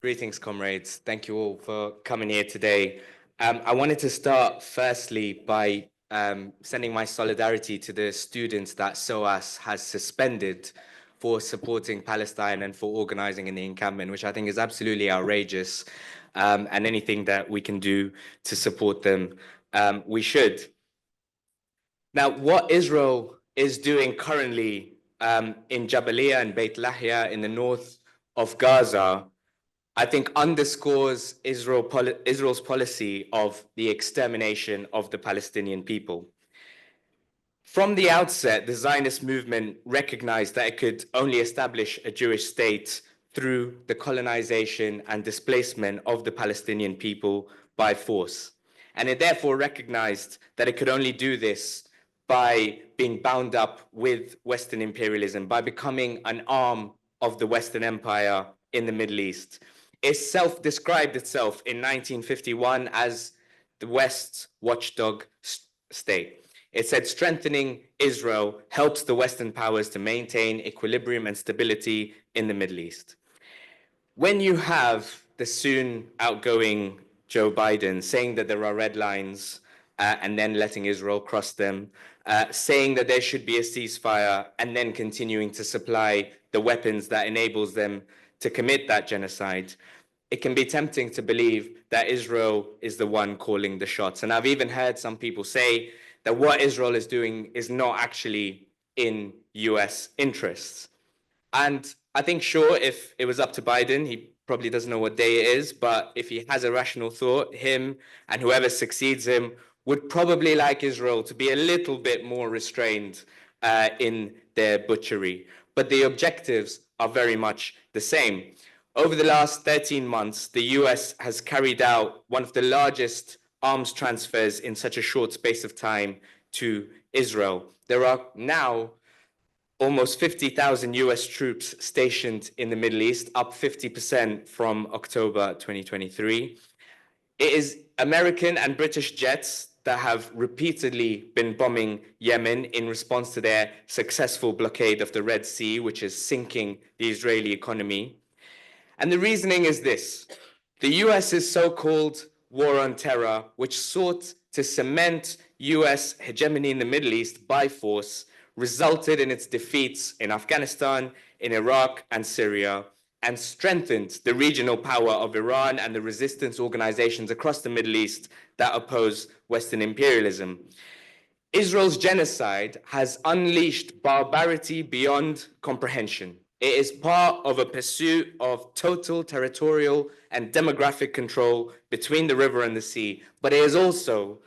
Greetings, comrades. Thank you all for coming here today. I wanted to start firstly by sending my solidarity to the students that SOAS has suspended for supporting Palestine and for organizing in the encampment, which I think is absolutely outrageous. And anything that we can do to support them, we should. Now, what Israel is doing currently in Jabalia and Beit Lahia in the north of Gaza, I think underscores Israel's policy of the extermination of the Palestinian people. From the outset, the Zionist movement recognized that it could only establish a Jewish state through the colonization and displacement of the Palestinian people by force. And it therefore recognized that it could only do this by being bound up with Western imperialism, by becoming an arm of the Western Empire in the Middle East. It self-described itself in 1951 as the West's watchdog state. It said strengthening Israel helps the Western powers to maintain equilibrium and stability in the Middle East. When you have the soon outgoing Joe Biden saying that there are red lines and then letting Israel cross them, saying that there should be a ceasefire and then continuing to supply the weapons that enables them to commit that genocide, it can be tempting to believe that Israel is the one calling the shots. And I've even heard some people say that what Israel is doing is not actually in US interests. And I think, sure, if it was up to Biden, he probably doesn't know what day it is, but if he has a rational thought, him and whoever succeeds him would probably like Israel to be a little bit more restrained in their butchery. But the objectives are very much the same. Over the last 13 months, the US has carried out one of the largest arms transfers in such a short space of time to Israel. There are now almost 50,000 US troops stationed in the Middle East, up 50% from October 2023. It is American and British jets that have repeatedly been bombing Yemen in response to their successful blockade of the Red Sea, which is sinking the Israeli economy. And the reasoning is this: the US's so-called war on terror, which sought to cement US hegemony in the Middle East by force, resulted in its defeats in Afghanistan, in Iraq, and Syria, and strengthened the regional power of Iran and the resistance organizations across the Middle East that oppose Western imperialism. Israel's genocide has unleashed barbarity beyond comprehension. It is part of a pursuit of total territorial and demographic control between the river and the sea, but it is also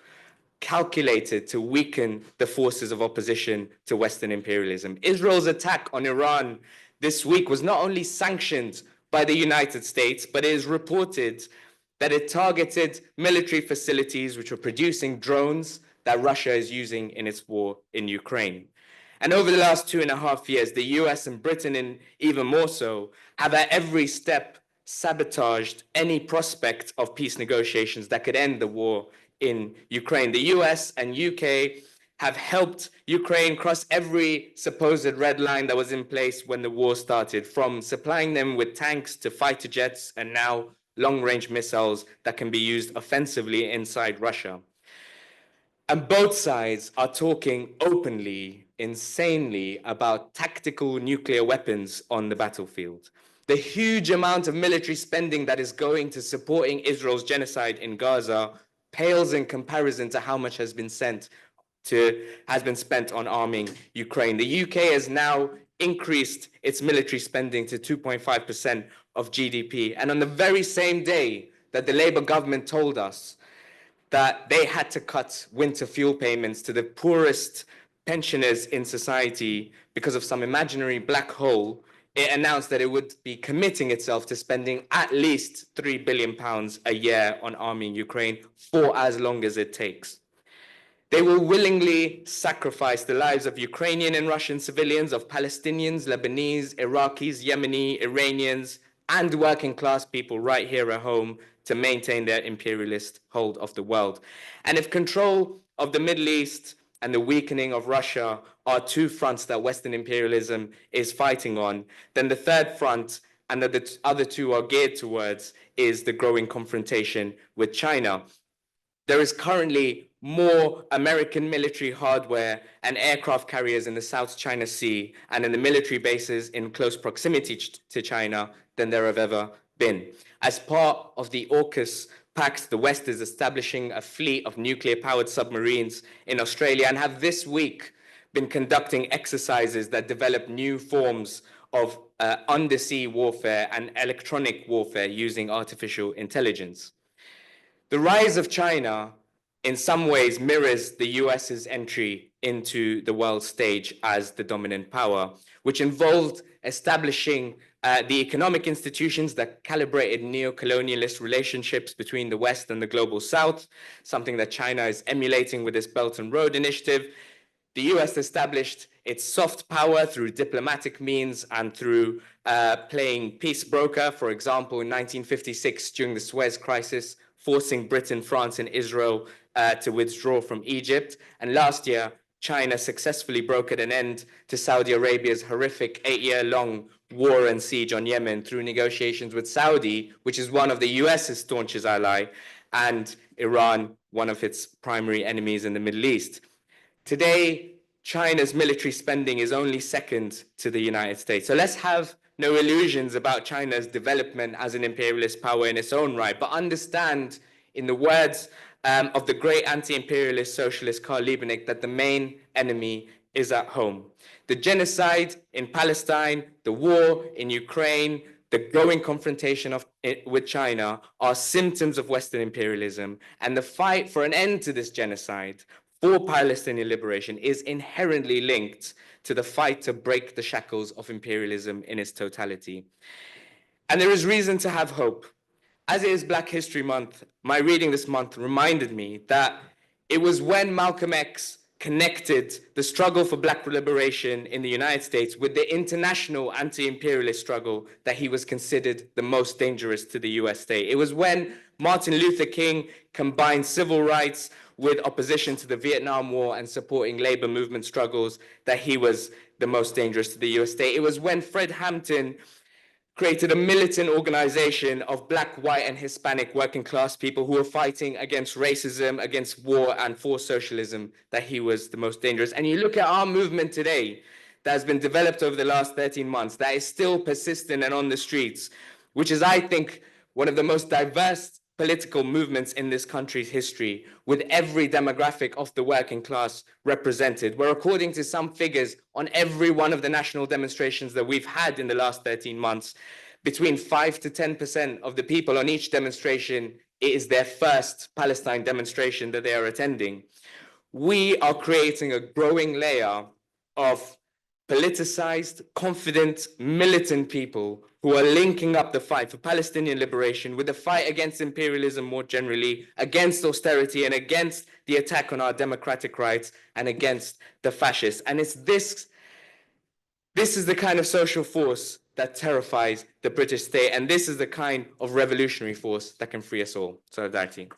calculated to weaken the forces of opposition to Western imperialism. Israel's attack on Iran this week was not only sanctioned by the United States, but it is reported that it targeted military facilities which were producing drones that Russia is using in its war in Ukraine. And over the last 2.5 years, the US and Britain, and even more so, have at every step sabotaged any prospect of peace negotiations that could end the war in Ukraine. The US and UK have helped Ukraine cross every supposed red line that was in place when the war started, from supplying them with tanks to fighter jets and now long-range missiles that can be used offensively inside Russia. And both sides are talking openly, insanely, about tactical nuclear weapons on the battlefield. The huge amount of military spending that is going to supporting Israel's genocide in Gaza pales in comparison to how much has been spent on arming Ukraine. The UK has now increased its military spending to 2.5% of GDP. And on the very same day that the Labour government told us that they had to cut winter fuel payments to the poorest pensioners in society because of some imaginary black hole, it announced that it would be committing itself to spending at least £3 billion a year on arming Ukraine for as long as it takes. They will willingly sacrifice the lives of Ukrainian and Russian civilians, of Palestinians, Lebanese, Iraqis, Yemeni, Iranians, and working class people right here at home to maintain their imperialist hold of the world. And if control of the Middle East and the weakening of Russia are two fronts that Western imperialism is fighting on, then the third front and that the other two are geared towards is the growing confrontation with China. There is currently more American military hardware and aircraft carriers in the South China Sea and in the military bases in close proximity to China than there have ever been. As part of the AUKUS Pact, the West is establishing a fleet of nuclear-powered submarines in Australia and have this week been conducting exercises that develop new forms of undersea warfare and electronic warfare using artificial intelligence. The rise of China in some ways mirrors the US's entry into the world stage as the dominant power, which involved establishing the economic institutions that calibrated neo-colonialist relationships between the West and the global South, something that China is emulating with its Belt and Road Initiative. The US established its soft power through diplomatic means and through playing peace broker, for example, in 1956 during the Suez Crisis, forcing Britain, France, and Israel to withdraw from Egypt. And last year, China successfully brokered an end to Saudi Arabia's horrific 8-year-long war and siege on Yemen through negotiations with Saudi, which is one of the US's staunchest ally, and Iran, one of its primary enemies in the Middle East. Today, China's military spending is only second to the United States. So let's have no illusions about China's development as an imperialist power in its own right, but understand, in the words of the great anti-imperialist socialist Karl Liebknecht, that the main enemy is at home. The genocide in Palestine, the war in Ukraine, the growing confrontation with China are symptoms of Western imperialism, and the fight for an end to this genocide, for Palestinian liberation, is inherently linked to the fight to break the shackles of imperialism in its totality. And there is reason to have hope. As it is Black History Month, my reading this month reminded me that it was when Malcolm X connected the struggle for Black liberation in the United States with the international anti-imperialist struggle that he was considered the most dangerous to the US state. It was when Martin Luther King combined civil rights with opposition to the Vietnam War and supporting labor movement struggles that he was the most dangerous to the US state. It was when Fred Hampton created a militant organization of Black, white, and Hispanic working class people who were fighting against racism, against war, and for socialism, that he was the most dangerous. And you look at our movement today that has been developed over the last 13 months, that is still persistent and on the streets, which is, I think, one of the most diverse political movements in this country's history, with every demographic of the working class represented, where according to some figures on every one of the national demonstrations that we've had in the last 13 months, between 5 to 10% of the people on each demonstration, it is their first Palestine demonstration that they are attending. We are creating a growing layer of politicized, confident, militant people who are linking up the fight for Palestinian liberation with the fight against imperialism more generally, against austerity, and against the attack on our democratic rights, and against the fascists. And it's this is the kind of social force that terrifies the British state, and this is the kind of revolutionary force that can free us all. Solidarity.